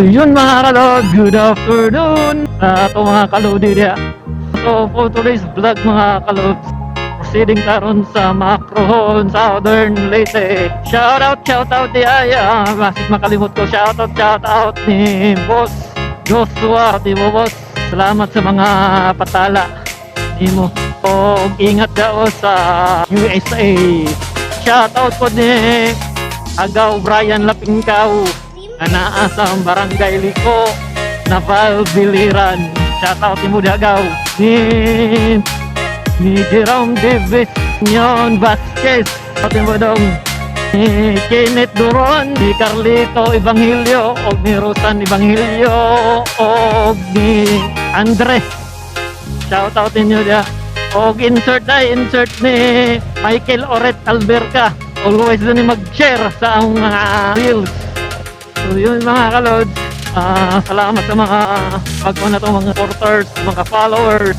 Yun mga kalod, good afternoon sa ato mga kalodi dia. So for today's vlog mga kalod, proceeding taron sa Macron, Southern Leyte. Shout out di Aya, masik makalimot ko, shout out ni Boss Joshua, di mo boss. Salamat sa mga patala di mo. O ingat daw sa USA. Shout out po ni Agaw Brian Lapingkaw, naa sa barangay Liko, Naval Biliran. Shoutout mo Dagaw ni Jerome Davis, Nyon Vasquez, pati mo dong ni Kenneth Duron, ni Carlito Evangelio, o ni Rosan Evangelio, o ni Andre. Shoutout ninyo dia. O insert ni Michael Oret Alberca. Always doon mag-share sa ang mga reels. So yun mga kalods, salamat sa mga pagkuhan na itong mga supporters, mga followers.